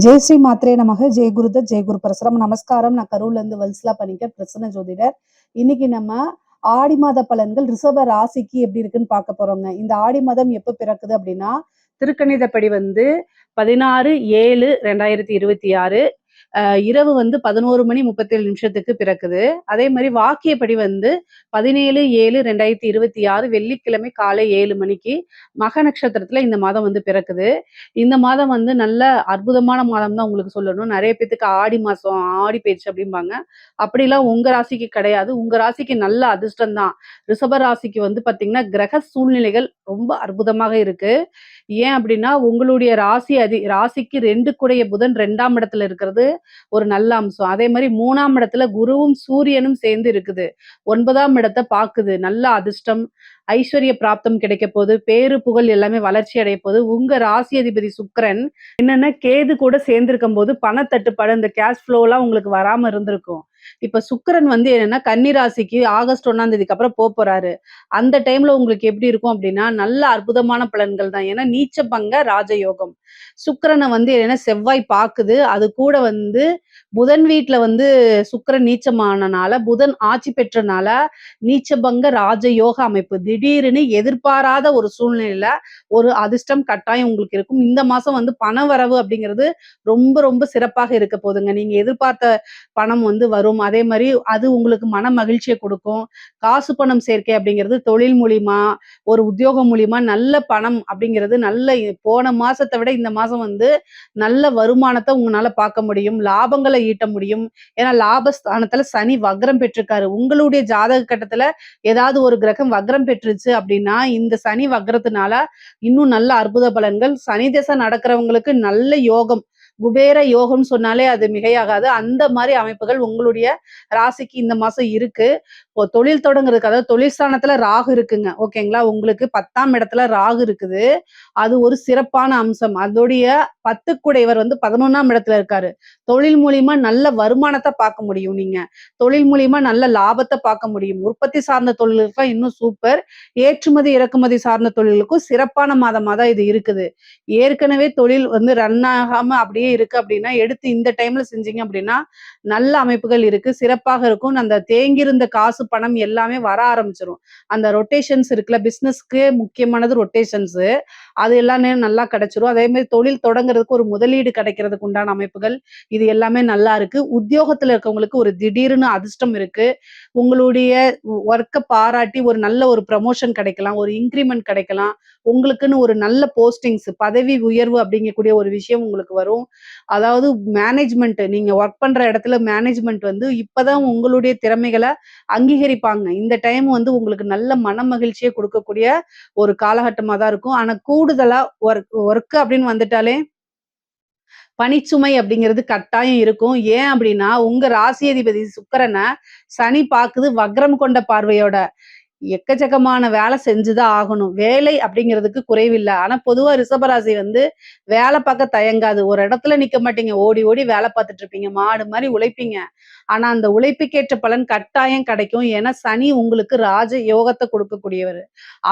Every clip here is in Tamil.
ஜெய் ஸ்ரீ மாத்ரே நமக. ஜெய் குருதத் ஜெய் குரு பரசுரம். நமஸ்காரம். நான் கரூர்ல இருந்து வல்சலா பண்ணிக்க பிரசன்ன ஜோதிடர். இன்னைக்கு நம்ம ஆடி மாத பலன்கள் ரிஷப ராசிக்கு எப்படி இருக்குன்னு பார்க்க போறோங்க. இந்த ஆடி மாதம் எப்ப பிறக்குது அப்படின்னா, திருக்கணிதப்படி 16/7/2026 இரவு 11:37 பிறக்குது. அதே மாதிரி வாக்கியப்படி 17/7/2026 வெள்ளிக்கிழமை காலை 7 மணிக்கு மக நட்சத்திரத்துல இந்த மாதம் பிறக்குது. இந்த மாதம் நல்ல அற்புதமான மாதம் தான் உங்களுக்கு சொல்லணும். நிறைய பேத்துக்கு ஆடி மாசம் ஆடி பயிற்சி அப்படிம்பாங்க. அப்படிலாம் உங்க ராசிக்கு கிடையாது. உங்க ராசிக்கு நல்ல அதிர்ஷ்டம் தான். ரிஷப ராசிக்கு பாத்தீங்கன்னா கிரக சூழ்நிலைகள் ரொம்ப அற்புதமாக இருக்கு. ஏன் அப்படின்னா உங்களுடைய ராசிக்கு 2 கூடைய புதன் 2ஆம் இடத்துல இருக்கிறது ஒரு நல்ல அம்சம். அதே மாதிரி 3ஆம் இடத்துல குருவும் சூரியனும் சேர்ந்து இருக்குது. 9ஆம் இடத்தை பாக்குது. நல்ல அதிர்ஷ்டம், ஐஸ்வர்ய பிராப்தம் கிடைக்க போகுது. பேரு புகழ் எல்லாமே வளர்ச்சி அடைய போகுது. உங்க ராசி அதிபதி சுக்கிரன் என்னன்னா கேது கூட சேர்ந்திருக்கும் போது பணத்தட்டுப்பாடு, இந்த கேஷ் ஃப்ளோ எல்லாம் உங்களுக்கு வராம இருந்திருக்கும். இப்ப சுக்கிரன் என்னன்னா கன்னி ராசிக்கு ஆகஸ்ட் 1ஆம் தேதிக்கு அப்புறம் போறாரு. அந்த டைம்ல உங்களுக்கு எப்படி இருக்கும் அப்படின்னா நல்ல அற்புதமான பலன்கள் தான். ஏன்னா நீச்ச பங்க ராஜயோகம். சுக்கிரனை என்னன்னா செவ்வாய் பாக்குது. அது கூட புதன் வீட்டுல சுக்கிரன் நீச்சமானனால, புதன் ஆட்சி பெற்றனால நீச்சபங்க ராஜயோக அமைப்பு. திடீர்னு எதிர்பாராத ஒரு சூழ்நிலையில ஒரு அதிர்ஷ்டம் கட்டாயம் உங்களுக்கு இருக்கும். இந்த மாசம் பண வரவு அப்படிங்கிறது ரொம்ப ரொம்ப சிறப்பாக இருக்க போதுங்க. நீங்க எதிர்பார்த்த பணம் வரும். அதே மாதிரி அது உங்களுக்கு மன மகிழ்ச்சியை கொடுக்கும். காசு பணம் சேர்க்கை அப்படிங்கிறது தொழில் மூலியமா, ஒரு உத்தியோகம் மூலியமா நல்ல பணம் அப்படிங்கிறது நல்ல போன மாசத்தை விட இந்த மாசம் நல்ல வருமானத்தை உங்களால பார்க்க முடியும். லாபங்களை ஈட்ட முடியும். ஏன்னா லாபஸ்தானத்துல சனி வக்ரம் பெற்றிருக்காரு. உங்களுடைய ஜாதக கட்டத்துல ஏதாவது ஒரு கிரகம் வக்ரம் பெற்றுச்சு அப்படின்னா இந்த சனி வக்ரத்தினால இன்னும் நல்ல அற்புத பலன்கள். சனி திசை நடக்கிறவங்களுக்கு நல்ல யோகம், குபேர யோகம்னு சொன்னாலே அது மிகையாகாது. அந்த மாதிரி அமைப்புகள் உங்களுடைய ராசிக்கு இந்த மாசம் இருக்கு. தொழில் தொடங்குறதுக்கு, அதாவது தொழில் ஸ்தானத்துல ராகு இருக்குங்க. ஓகேங்களா? உங்களுக்கு 10ஆம் இடத்துல ராகு இருக்குது. அது ஒரு சிறப்பான அம்சம். அதோடைய 10 கூடையவர் 11ஆம் இடத்துல இருக்காரு. தொழில் மூலியமா நல்ல வருமானத்தை பார்க்க முடியும். நீங்க தொழில் மூலியமா நல்ல லாபத்தை பார்க்க முடியும். உற்பத்தி சார்ந்த தொழிலுக்கு இன்னும் சூப்பர். ஏற்றுமதி இறக்குமதி சார்ந்த தொழிலுக்கும் சிறப்பான மாதமா தான் இது இருக்குது. ஏற்கனவே தொழில் ரன் ஆகாம அப்படியே இருக்கு அப்படின்னா எடுத்து இந்த டைம்ல செஞ்சீங்க அப்படின்னா நல்ல அமைப்புகள் இருக்கு, சிறப்பாக இருக்கும். அந்த தேங்கியிருந்த காசு பணம் எல்லாமே வர ஆரம்பிச்சிடும். அந்த ரொட்டேஷன்ஸ் இருக்குல்ல, பிசினஸ்க்கு முக்கியமானது ரொட்டேஷன்ஸ், அது எல்லாமே நல்லா கிடைச்சிரும். அதே மாதிரி தொழில் தொடங்குறதுக்கு ஒரு முதலீடு கிடைக்கிறதுக்கு உண்டான அமைப்புகள் இது எல்லாமே நல்லா இருக்கு. உத்தியோகத்துல இருக்கவங்களுக்கு ஒரு திடீர்னு அதிர்ஷ்டம் இருக்கு. உங்களுடைய ஒர்க்கை பாராட்டி ஒரு நல்ல ஒரு ப்ரமோஷன் கிடைக்கலாம், ஒரு இன்கிரிமெண்ட் கிடைக்கலாம். உங்களுக்குன்னு ஒரு நல்ல போஸ்டிங்ஸ், பதவி உயர்வு அப்படிங்கக்கூடிய ஒரு விஷயம் உங்களுக்கு வரும். அதாவது மேனேஜ்மெண்ட், நீங்க ஒர்க் பண்ற இடத்துல மேனேஜ்மெண்ட் இப்பதான் உங்களுடைய திறமைகளை அங்கீகரிப்பாங்க. இந்த டைம் உங்களுக்கு நல்ல மன மகிழ்ச்சியை கொடுக்கக்கூடிய ஒரு காலகட்டமா தான் இருக்கும். ஆனா கூடுதலா ஒர்க் அப்படின்னு வந்துட்டாலே பணிச்சுமை அப்படிங்கிறது கட்டாயம் இருக்கும். ஏன் அப்படின்னா உங்க ராசி அதிபதி சுக்கிரனை சனி பாக்குது வக்ரம் கொண்ட பார்வையோட. எக்கச்சக்கமான வேலை செஞ்சுதான் ஆகணும். வேலை அப்படிங்கிறதுக்கு குறைவில்லை. ஆனா பொதுவா ரிஷபராசி வேலை பார்க்க தயங்காது. ஒரு இடத்துல நிக்க மாட்டீங்க. ஓடி ஓடி வேலை பார்த்துட்டு இருப்பீங்க. மாடு மாதிரி உழைப்பீங்க. ஆனா அந்த உழைப்புக்கேற்ற பலன் கட்டாயம் கிடைக்கும். ஏன்னா சனி உங்களுக்கு ராஜ யோகத்தை கொடுக்கக்கூடியவர்.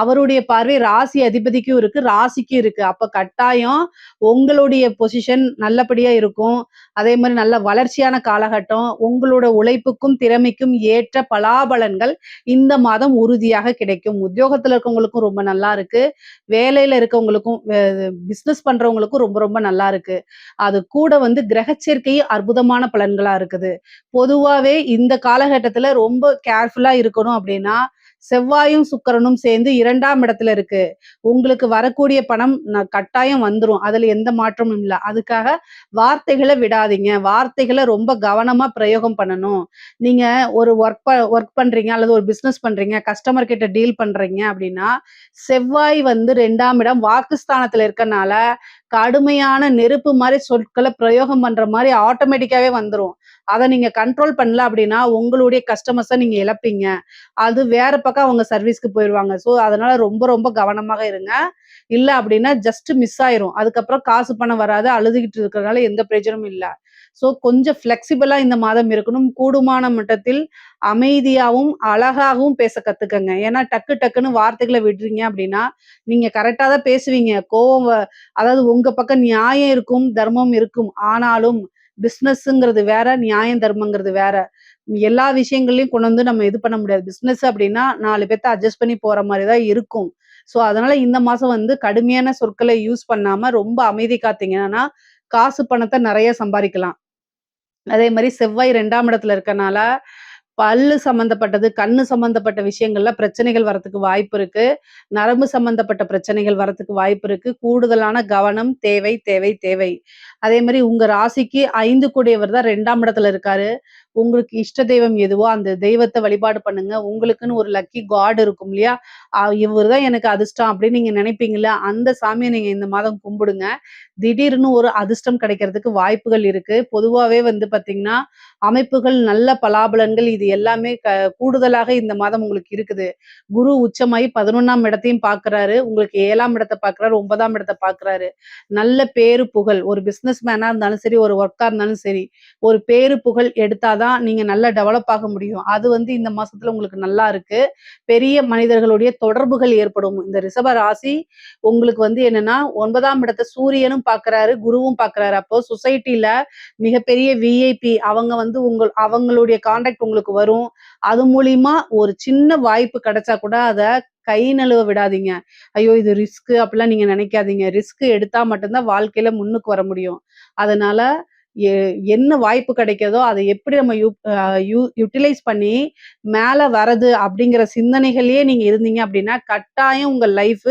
அவருடைய பார்வை ராசி அதிபதிக்கும் இருக்கு, ராசிக்கும் இருக்கு. அப்ப கட்டாயம் உங்களுடைய பொசிஷன் நல்லபடியா இருக்கும். அதே மாதிரி நல்ல வளர்ச்சியான காலகட்டம். உங்களோட உழைப்புக்கும் திறமைக்கும் ஏற்ற பலாபலன்கள் இந்த மாதம் உறுதியாக கிடைக்கும். உத்தியோகத்துல இருக்கவங்களுக்கும் ரொம்ப நல்லா இருக்கு. வேலையில இருக்கவங்களுக்கும், பிசினஸ் பண்றவங்களுக்கும் ரொம்ப ரொம்ப நல்லா இருக்கு. அது கூட கிரக சேர்க்கை அற்புதமான பலன்களா இருக்குது. பொதுவாவே இந்த காலகட்டத்துல ரொம்ப கேர்ஃபுல்லா இருக்கணும் அப்படின்னா செவ்வாயும் சுக்கிரனும் சேர்ந்து 2ஆம் இடத்துல இருக்கு. உங்களுக்கு வரக்கூடிய பணம் கட்டாயம் வந்துரும். அதுல எந்த மாற்றமும் இல்லை. அதுக்காக வார்த்தைகளை விடாதீங்க. வார்த்தைகளை ரொம்ப கவனமா பிரயோகம் பண்ணணும். நீங்க ஒரு ஒர்க் பண்றீங்க அல்லது ஒரு பிசினஸ் பண்றீங்க, கஸ்டமர் கிட்ட டீல் பண்றீங்க அப்படின்னா செவ்வாய் 2ஆம் இடம் வாக்குஸ்தானத்துல இருக்கனால கடுமையான நெருப்பு மாதிரி சொற்களை பிரயோகம் பண்ற மாதிரி ஆட்டோமேட்டிக்காவே வந்துரும். அதை நீங்க கண்ட்ரோல் பண்ணல அப்படின்னா உங்களுடைய கஸ்டமர்ஸை நீங்க இழப்பீங்க. அது வேற பக்கம் அவங்க சர்வீஸ்க்கு போயிடுவாங்க. ஸோ அதனால ரொம்ப ரொம்ப கவனமாக இருங்க. இல்ல அப்படின்னா ஜஸ்ட் மிஸ் ஆயிரும். அதுக்கப்புறம் காசு பணம் வராது. அழுதுகிட்டு இருக்கிறதுனால எந்த பிரயோஜனமும் இல்ல. ஸோ கொஞ்சம் ஃப்ளெக்சிபிளா இந்த மாதம் இருக்கணும். கூடுமான மட்டத்தில் அமைதியாவும், அழகாகவும் பேச கத்துக்கங்க. ஏன்னா டக்கு டக்குன்னு வார்த்தைகள விடுறீங்க அப்படின்னா, நீங்க கரெக்ட்டா தான் பேசுவீங்க. கோவம் அதாவது உங்க பக்கம் நியாயம் இருக்கும், தர்மம் இருக்கும். ஆனாலும் பிசினஸ்ங்கிறது வேற, நியாயம், தர்மங்கிறது வேற. எல்லா விஷயங்கள்லயும் கொண்டு வந்து நம்ம இது பண்ண முடியாது. பிசினஸ் அப்படின்னா 4 பேத்த அட்ஜஸ்ட் பண்ணி போற மாரி தான் இருக்கும். ஸோ அதனால இந்த மாசம் வந்து கடுமையான சொற்களை யூஸ் பண்ணாம ரொம்ப அமைதி காத்தீங்கன்னா, காசு பணத்த நெறைய சம்பாரிக்கலாம். அதே மாரி செவ்வாய் 2ஆம் இடத்துல இருக்கனால, பல்லு சம்மந்தப்பட்டது, கண்ணு சம்மந்தப்பட்ட விஷயங்கள்ல பிரச்சனைகள் வரத்துக்கு வாய்ப்பு இருக்கு. நரம்பு சம்மந்தப்பட்ட பிரச்சனைகள் வரத்துக்கு வாய்ப்பு இருக்கு. கூடுதலான கவனம் தேவை, தேவை, தேவை. அதே மாரி உங்க ராசிக்கு 5 கூடியவர் தான் 2ஆம் இடத்துல இருக்காரு. உங்களுக்கு இஷ்ட தெய்வம் எதுவோ அந்த தெய்வத்த வழிபாடு பண்ணுங்க. உங்களுக்குன்னு ஒரு லக்கி காட் இருக்கும் இல்லையா? இவரு தான் எனக்கு அதிர்ஷ்டம் அப்படின்னு நீங்க நினைப்பீங்கல்ல, அந்த சாமிய நீங்க இந்த மாதம் கும்பிடுங்க. திடீர்னு ஒரு அதிர்ஷ்டம் கிடைக்கிறதுக்கு வாய்ப்புகள் இருக்கு. பொதுவாவே வந்து பார்த்தீங்கன்னா, அமைப்புகள் நல்ல பலாபலன்கள் இது எல்லாமே கூடுதலாக இந்த மாதம் உங்களுக்கு இருக்குது. குரு உச்சமாயி 11ஆம் இடத்தையும் பார்க்குறாரு. உங்களுக்கு 7ஆம் இடத்த பார்க்குறாரு, 9ஆம் இடத்த பார்க்குறாரு. நல்ல பேரு, புகழ் ஒரு பிசினஸ் மேனா இருந்தாலும் சரி, ஒரு ஒர்க்கா இருந்தாலும் சரி, ஒரு பேரு, புகழ் எடுத்தா தான் நீங்க நல்லா டெவலப் ஆக முடியும். அது வந்து இந்த மாசத்துல உங்களுக்கு நல்லா இருக்கு. பெரிய மனிதர்களுடைய தொடர்புகள் ஏற்படும். இந்த ரிஷப ராசி உங்களுக்கு வந்து என்னன்னா 9ஆம் இடத்த சூரியனும் பார்க்குறாரு, குருவும் பார்க்குறாரு. அப்போ சொசைட்டில மிகப்பெரிய விஐபி அவங்க வந்து அவங்களுடைய கான்டாக்ட் உங்களுக்கு வரும். அது மூலியமா ஒரு சின்ன வாய்ப்பு கிடைச்சா கூட அத கை நழுவ விடாதீங்க. ஐயோ! இது ரிஸ்க் அப்படிலாம் நீங்க நினைக்காதீங்க. ரிஸ்க் எடுத்தா மட்டும் தான் வாழ்க்கையில முன்னுக்கு வர முடியும். அதனால எ என்ன வாய்ப்பு கிடைக்கிறதோ, அத எப்படி நம்ம யூ அ யூ யுட்டிலைஸ் பண்ணி மேல வரது அப்படிங்கிற சிந்தனைகள்லயே நீங்க இருந்தீங்க அப்படின்னா, கட்டாயம் உங்க லைஃப்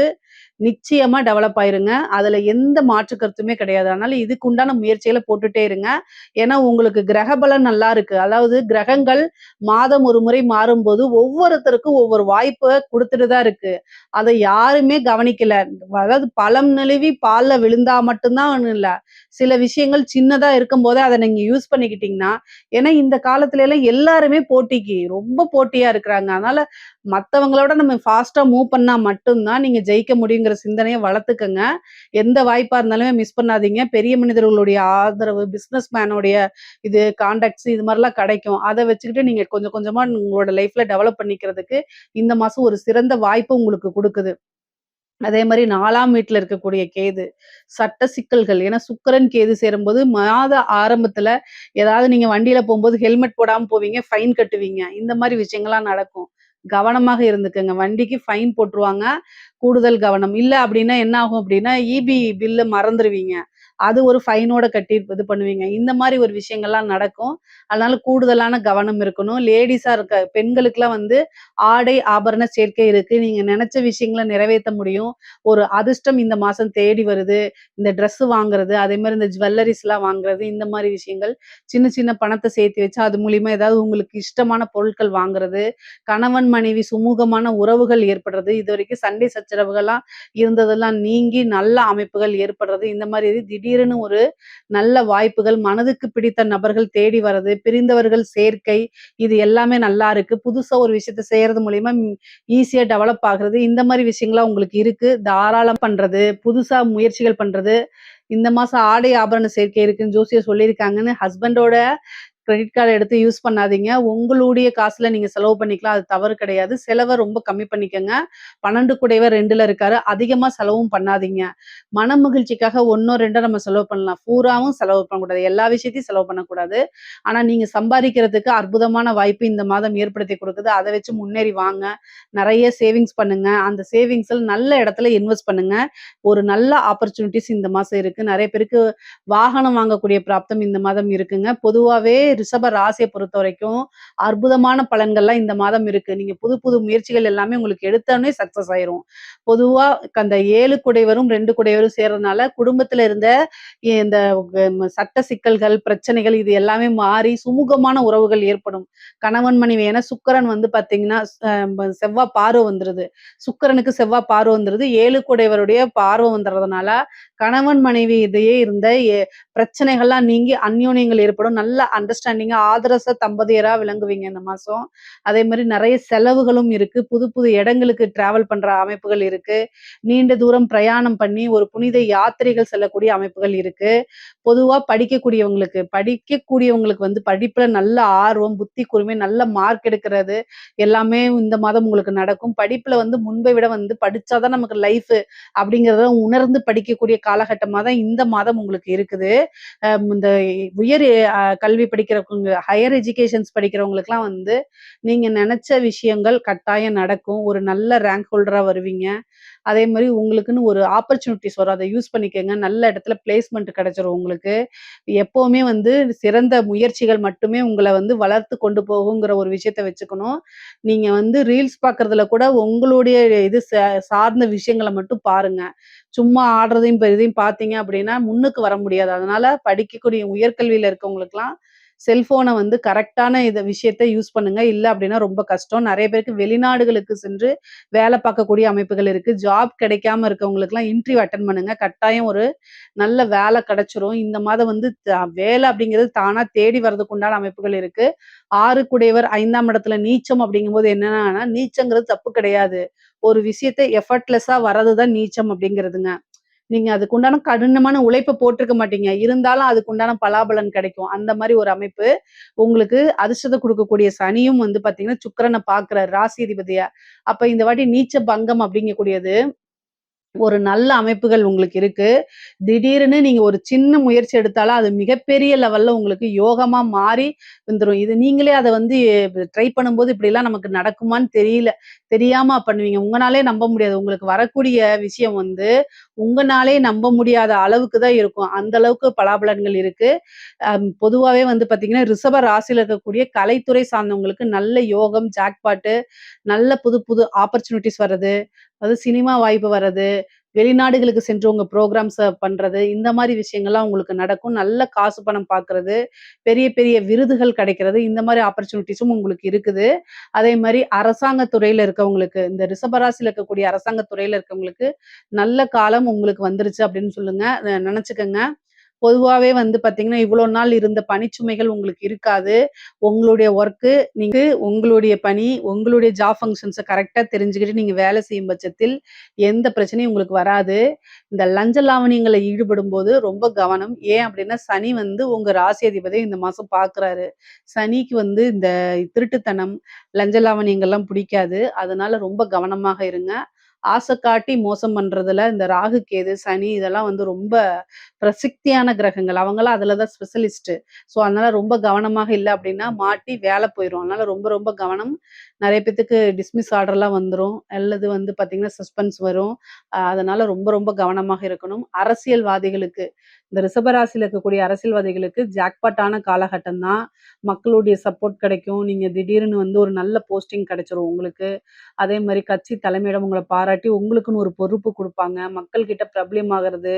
நிச்சயமா டெவலப் ஆயிருங்க. அதுல எந்த மாற்று கருத்துமே கிடையாது. அதனால இதுக்கு உண்டான முயற்சிகள போட்டுட்டே இருங்க. ஏன்னா உங்களுக்கு கிரக பலன் நல்லா இருக்கு. அதாவது கிரகங்கள் மாதம் ஒரு முறை மாறும்போது ஒவ்வொருத்தருக்கும் ஒவ்வொரு வாய்ப்ப குடுத்துட்டு தான் இருக்கு. அத யாருமே கவனிக்கல. அதாவது பழம் நழுவி பால்ல விழுந்தா மட்டும் தான் இல்ல. சில விஷயங்கள் சின்னதா இருக்கும்போதே அத நீங்க யூஸ் பண்ணிக்கிட்டீங்கன்னா, ஏன்னா இந்த காலத்துல எல்லாம் எல்லாருமே போட்டிக்கு ரொம்ப போட்டியா இருக்கிறாங்க. அதனால மத்தவங்களோட நம்ம ஃபாஸ்ட்டா மூவ் பண்ணா மட்டும் தான் நீங்க ஜெயிக்க முடியுங்கிற சிந்தனைய வளர்த்துக்கங்க. எந்த வாய்ப்பா இருந்தாலுமே மிஸ் பண்ணாதீங்க. பெரிய மனிதர்களுடைய ஆதரவு, பிசினஸ் மேனுடைய இது கான்டாக்ட்ஸ் இது மாரிலாம் கிடைக்கும். அத வச்சுக்கிட்டு நீங்க கொஞ்சம் கொஞ்சமா உங்களோட லைஃப்ல டெவலப் பண்ணிக்கிறதுக்கு இந்த மாசம் ஒரு சிறந்த வாய்ப்பு உங்களுக்கு குடுக்குது. அதே மாரி 4ஆம் வீட்ல இருக்கக்கூடிய கேது. சட்ட சிக்கல்கள். ஏன்னா சுக்கிரன், கேது சேரும்போது மாத ஆரம்பத்துல ஏதாவது நீங்க வண்டியில போம்போது ஹெல்மெட் போடாம போவீங்க, ஃபைன் கட்டுவீங்க. இந்த மாரி விஷயங்கள்லாம் நடக்கும். கவனமாக இருந்துக்கங்க. வண்டிக்கு ஃபைன் போட்டுருவாங்க. கூடுதல் கவனம். இல்ல அப்டின்னா என்ன ஆகும் அப்டின்னா, ஈபி பில்ல மறந்துருவீங்க. அது ஒரு ஃபைனோட கட்டி இது பண்ணுவீங்க. இந்த மாரி ஒரு விஷயங்கள்லாம் நடக்கும். அதனால கூடுதலான கவனம் இருக்கணும். லேடீஸா இருக்க பெண்களுக்குலாம் வந்து ஆடை, ஆபரண சேர்க்கை இருக்கு. நீங்க நெனச்ச விஷயங்கள நிறைவேத்த முடியும். ஒரு அதிர்ஷ்டம் இந்த மாசம் தேடி வருது. இந்த ட்ரெஸ் வாங்குறது, அதே மாரி இந்த ஜுவல்லரீஸ்லாம் வாங்குறது, இந்த மாரி விஷயங்கள். சின்ன சின்ன பணத்த சேர்த்து வச்சு, அது மூலியமா ஏதாவது உங்களுக்கு இஷ்டமான பொருட்கள் வாங்குறது, கணவன், மனைவி சுமூகமான உறவுகள் ஏற்படுறது, இதுவரைக்கும் சண்டை சச்சரவுகள்லாம் இருந்ததெல்லாம் நீங்கி நல்ல அமைப்புகள் ஏற்படுறது, இந்த மாரி திடீர்னு ஒரு நல்ல வாய்ப்புகள், மனதுக்கு பிடித்த நபர்கள் தேடி வர்றது, பிரிந்தவர்கள் சேர்க்கை, இது எல்லாமே நல்லா இருக்கு. புதுசா ஒரு விஷயத்த செய்யறது மூலியமா ஈஸியா டெவலப் ஆகுறது, இந்த மாரி விஷயங்கள்லாம் உங்களுக்கு இருக்கு. தாராளம் பண்றது, புதுசா முயற்சிகள் பண்றது, இந்த மாசம் ஆடை ஆபரண சேர்க்கை இருக்குன்னு ஜோசியர் சொல்லியிருக்காங்கன்னு ஹஸ்பண்டோட கிரெடிட் கார்ட எடுத்து யூஸ் பண்ணாதீங்க. உங்களுடைய காசுல நீங்க செலவு பண்ணிக்கலாம். அது தவறு கிடையாது. செலவ ரொம்ப கம்மி பண்ணிக்கங்க. 12 கூடையவர் 2ல இருக்காரு. அதிகமா செலவும் பண்ணாதீங்க. மன மகிழ்ச்சிக்காக 1ஓ 2ஓ நம்ம செலவு பண்ணலாம். பூராவும் செலவு பண்ணக்கூடாது. எல்லா விஷயத்தையும் செலவு பண்ணக்கூடாது. ஆனா நீங்க சம்பாதிக்கிறதுக்கு அற்புதமான வாய்ப்பு இந்த மாதம் ஏற்படுத்தி குடுக்குது. அத வச்சு முன்னேறி வாங்க. நெறைய சேவிங்ஸ் பண்ணுங்க. அந்த சேவிங்ஸ்ல நல்ல இடத்துல இன்வெஸ்ட் பண்ணுங்க. ஒரு நல்ல ஆப்பர்ச்சுனிட்டீஸ் இந்த மாசம் இருக்கு. நெறைய பேருக்கு வாகனம் வாங்கக்கூடிய பிராப்தம் இந்த மாதம் இருக்குங்க. பொதுவாவே ரிஷப ராசிய பொறுத்தவரைக்கும் அற்புதமான பலன்கள்லாம் இந்த மாதம் இருக்கு. நீங்க புது புது முயற்சிகள் எல்லாமே உங்களுக்கு எடுத்தோனே சக்சஸ் ஆயிரும். பொதுவா அந்த 7 குடைவரும் 2 குடைவரும் சேர்றதுனால குடும்பத்துல இருந்த இந்த சட்ட சிக்கல்கள், பிரச்சனைகள் இது எல்லாமே மாறி சுமூகமான உறவுகள் ஏற்படும். கணவன் மனைவி ஏன்னா சுக்கிரன் வந்து பார்த்தீங்கன்னா, செவ்வா பார்வ வந்துருது. சுக்கிரனுக்கு செவ்வா பார்வ வந்துருது. 7 குடைவருடைய பார்வ வந்துர்றதுனால, கணவன் மனைவி இடையே இருந்த பிரச்சனைகள்லாம் நீங்கி அந்யோன்யங்கள் ஏற்படும். நல்ல அண்டர்ஸ்டாண்டிங் அண்டர்ஸ்டாண்டிங்கா ஆதரச தம்பதியரா விளங்குவீங்க இந்த மாசம். அதே மாரி நெறைய செலவுகளும் இருக்கு. புது புது இடங்களுக்கு டிராவல் பண்ற அமைப்புகள் இருக்கு. நீண்ட தூரம் பிரயாணம் பண்ணி ஒரு புனித யாத்திரைகள் செல்லக்கூடிய அமைப்புகள் இருக்கு. பொதுவா படிக்கக்கூடியவங்களுக்கு வந்து படிப்புல நல்ல ஆர்வம், புத்தி கூர்மை, நல்ல மார்க் எடுக்கிறது எல்லாமே இந்த மாதம் உங்களுக்கு நடக்கும். படிப்புல வந்து முன்பை விட வந்து படிச்சா தான் நமக்கு லைஃபு அப்படிங்கிறத உணர்ந்து படிக்கக்கூடிய காலகட்டமா தான் இந்த மாதம் உங்களுக்கு இருக்குது. இந்த உயர் கல்வி படிக்கிறவங்க ஹையர் எஜுகேஷன்ஸ் படிக்கிறவங்களுக்குலாம் வந்து நீங்க நெனச்ச விஷயங்கள் கட்டாயம் நடக்கும். ஒரு நல்ல ரேங்க் ஹோல்டரா வருவீங்க. அதே மாரி உங்களுக்குன்னு ஒரு ஆப்பர்ச்சுனிட்டீஸ் வரும். அத யூஸ் பண்ணிக்கங்க. நல்ல இடத்துல பிளேஸ்மென்ட் கிடைச்சிரும் உங்களுக்கு. எப்பவுமே வந்து சிறந்த முயற்சிகள் மட்டுமே உங்கள வந்து வளர்த்து கொண்டு போகுங்கிற ஒரு விஷயத்த வச்சுக்கணும். நீங்க வந்து ரீல்ஸ் பார்க்கறதுல கூட உங்களுடைய இது சார்ந்த விஷயங்கள மட்டும் பாருங்க. சும்மா ஆடுறதையும், இதையும் பார்த்தீங்க அப்படின்னா, முன்னுக்கு வர முடியாது. அதனால படிக்கக்கூடிய உயர்கல்வியில இருக்கவங்களுக்கெல்லாம் செல்ஃபோன வந்து கரெக்ட்டான விஷயத்த யூஸ் பண்ணுங்க. இல்ல அப்படின்னா ரொம்ப கஷ்டம். நெறைய பேருக்கு வெளிநாடுகளுக்கு சென்று வேலை பார்க்கக்கூடிய அமைப்புகள் இருக்கு. ஜாப் கிடைக்காம இருக்கவங்களுக்கெல்லாம் இன்டர்வியூ அட்டெண்ட் பண்ணுங்க. கட்டாயம் ஒரு நல்ல வேலை கிடைச்சிரும். இந்த மாதம் வந்து வேலை அப்படிங்கிறது தானா தேடி வரதுக்கு உண்டான அமைப்புகள் இருக்கு. 6 குடையவர் 5ஆம் இடத்துல நீச்சம் அப்படிங்கும்போது என்னன்னா, நீச்சங்கிறது தப்பு கிடையாது. ஒரு விஷயத்த எஃபர்ட்லெஸ்ஸா வர்றது தான் நீச்சம் அப்படிங்கிறதுங்க. நீங்க அதுக்கு உண்டான கடினமான உழைப்ப போட்டிருக்க மாட்டீங்க. இருந்தாலும் அதுக்கு உண்டான பலாபலன் கிடைக்கும். அந்த மாரி ஒரு அமைப்பு. உங்களுக்கு அதிர்ஷ்டத்த குடுக்கக்கூடிய சனியும் வந்து பார்த்தீங்கன்னா, சுக்கிரன பார்க்கிறார் ராசி அதிபதியா. அப்ப இந்த வாட்டி நீச்ச பங்கம் அப்படிங்கக்கூடியது ஒரு நல்ல அமைப்புகள் உங்களுக்கு இருக்கு. திடீர்னு நீங்க ஒரு சின்ன முயற்சி எடுத்தாலும், அது மிகப்பெரிய லெவல்ல உங்களுக்கு யோகமா மாறி வந்துரும். இது நீங்களே அத வந்து ட்ரை பண்ணும்போது இப்படிலாம் நமக்கு நடக்குமான்னு தெரியல. தெரியாம பண்ணுவீங்க. உங்கனாலே நம்ப முடியாது. உங்களுக்கு வரக்கூடிய விஷயம் வந்து, உங்கனாலே நம்ப முடியாத அளவுக்கு தான் இருக்கும். அந்த அளவுக்கு பலாபலன்கள் இருக்கு. பொதுவாவே வந்து பார்த்தீங்கன்னா, ரிஷப ராசியில இருக்கக்கூடிய கலைத்துறை சார்ந்தவங்களுக்கு நல்ல யோகம், ஜாக்பாட்டு, நல்ல புது புது ஆப்பர்ச்சுனிட்டீஸ் வர்றது, அது சினிமா வாய்ப்பு வர்றது, வெளிநாடுகளுக்கு சென்று உங்க ப்ரோகிராம்ஸ பண்றது, இந்த மாரி விஷயங்கள்லாம் உங்களுக்கு நடக்கும். நல்ல காசு பணம் பார்க்கறது, பெரிய பெரிய விருதுகள் கிடைக்கிறது, இந்த மாரி ஆப்பர்ச்சுனிட்டீஸும் உங்களுக்கு இருக்குது. அதே மாரி அரசாங்க துறையில இருக்கவங்களுக்கு, இந்த ரிஷபராசியில இருக்கக்கூடிய அரசாங்க துறையில இருக்கவங்களுக்கு, நல்ல காலம் உங்களுக்கு வந்துருச்சு அப்படின்னு சொல்லுங்க. நெனச்சுக்கங்க. பொதுவாவே வந்து பார்த்தீங்கன்னா, இவ்வளோ நாள் இருந்த பணிச்சுமைகள் உங்களுக்கு இருக்காது. உங்களுடைய ஒர்க்கு நீங்க உங்களுடைய பணி, உங்களுடைய ஜாப் ஃபங்ஷன்ஸ கரெக்ட்டா தெரிஞ்சுக்கிட்டு நீங்க வேலை செய்யும் பட்சத்தில், எந்த பிரச்சனையும் உங்களுக்கு வராது. இந்த லஞ்ச லாவணியங்கள்ல ஈடுபடும்போது ரொம்ப கவனம். ஏன் அப்டின்னா, சனி வந்து உங்க ராசி அதிபதிய இந்த மாசம் பார்க்குறாரு. சனிக்கு வந்து இந்த திருட்டுத்தனம், லஞ்ச லாவணியங்கள்லாம் பிடிக்காது. அதனால ரொம்ப கவனமாக இருங்க. ஆசை காட்டி மோசம் பண்றதுல இந்த ராகு, கேது, சனி இதெல்லாம் வந்து ரொம்ப பிரசித்தியான கிரகங்கள். அவங்கலாம் அதுல தான் ஸ்பெஷலிஸ்ட்டு. ஸோ, அதனால ரொம்ப கவனமாக இல்ல அப்டின்னா, மாட்டி வேல போயிரும். அதனால ரொம்ப ரொம்ப கவனம். நெறைய பேத்துக்கு டிஸ்மிஸ் ஆர்டர்லாம் வந்துரும். அல்லது வந்து பார்த்தீங்கன்னா, சஸ்பென்ஸ் வரும். அதனால ரொம்ப ரொம்ப கவனமாக இருக்கணும். அரசியல்வாதிகளுக்கு இந்த ரிஷபராசியில இருக்கக்கூடிய அரசியல்வாதிகளுக்கு ஜாக்பாட்டான காலகட்டம் தான். மக்களுடைய சப்போர்ட் கிடைக்கும். நீங்க திடீர்னு வந்து ஒரு நல்ல போஸ்டிங் கிடைச்சிரும் உங்களுக்கு. அதே மாரி கட்சி தலைமையிடம் உங்கள பாராட்டி உங்களுக்குன்னு ஒரு பொறுப்பு குடுப்பாங்க. மக்கள் கிட்ட பிரபல்யமாகறது,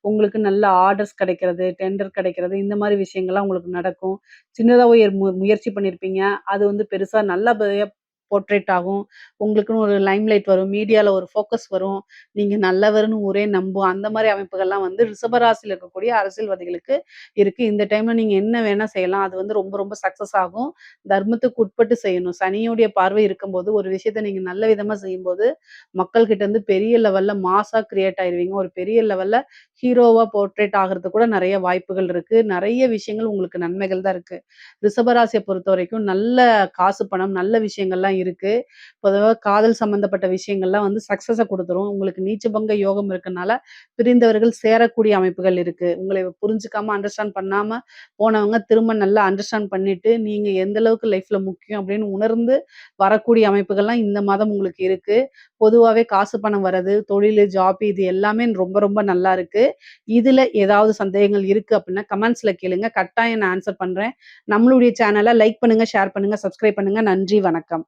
உங்களுக்கு நல்ல ஆர்டர்ஸ் கிடைக்கிறது, டெண்டர் கிடைக்கிறது, இந்த மாரி விஷயங்கள்லாம் உங்களுக்கு நடக்கும். சின்னதா ஒரு முயற்சி பண்ணியிருப்பீங்க. அது வந்து பெருசா நல்லபடியா போர்ட்ரேட் ஆகும். உங்களுக்குன்னு ஒரு லைம்லைட் வரும். மீடியால ஒரு ஃபோக்கஸ் வரும். நீங்க நல்லவர்ன்னு ஊரே நம்பும். அந்த மாரி அமைப்புகள்லாம் வந்து ரிஷபராசியில இருக்கக்கூடிய அரசியல்வாதிகளுக்கு இருக்கு. இந்த டைம்ல நீங்க என்ன வேணா செய்யலாம். அது வந்து ரொம்ப ரொம்ப சக்சஸ் ஆகும். தர்மத்துக்கு உட்பட்டு செய்யணும். சனியுடைய பார்வை இருக்கும்போது, ஒரு விஷயத்த நீங்க நல்ல விதமா செய்யும்போது, மக்கள் கிட்ட இருந்து பெரிய லெவல்ல மாஸா கிரியேட் ஆயிருவீங்க. ஒரு பெரிய லெவல்ல ஹீரோவா போர்ட்ரேட் ஆகுறதுக்கு கூட நெறைய வாய்ப்புகள் இருக்கு. நெறைய விஷயங்கள் உங்களுக்கு நன்மைகள் தான் இருக்கு. ரிஷபராசிய பொறுத்தவரைக்கும் நல்ல காசு, பணம், நல்ல விஷயங்கள்லாம் இருக்கு. பொதுவா காதல் சம்மந்தப்பட்ட விஷயங்கள்லாம் வந்து சக்சஸ குடுத்துரும். உங்களுக்கு நீச்சபங்க யோகம் இருக்கனால, பிரிந்தவர்கள் சேரக்கூடிய அமைப்புகள் இருக்கு. உங்களை புரிஞ்சுக்காம, அண்டர்ஸ்டாண்ட் பண்ணாம போனவங்க திரும்ப நல்லா அண்டர்ஸ்டாண்ட் பண்ணிட்டு, நீங்க எந்த அளவுக்கு லைஃப்ல முக்கியம் அப்படின்னு உணர்ந்து வரக்கூடிய அமைப்புகள்லாம் இந்த மாதம் உங்களுக்கு இருக்கு. பொதுவாவே காசு பணம் வரது, தொழிலு, ஜாப் இது எல்லாமே ரொம்ப ரொம்ப நல்லா இருக்கு. இதுல ஏதாவது சந்தேகங்கள் இருக்கு அப்படின்னா, கமெண்ட்ஸ்ல கேளுங்க. கட்டாயம் நான் ஆன்ஸர் பண்றேன். நம்மளுடைய சேனல லைக் பண்ணுங்க, ஷேர் பண்ணுங்க, சப்ஸ்கிரைப் பண்ணுங்க. நன்றி, வணக்கம்.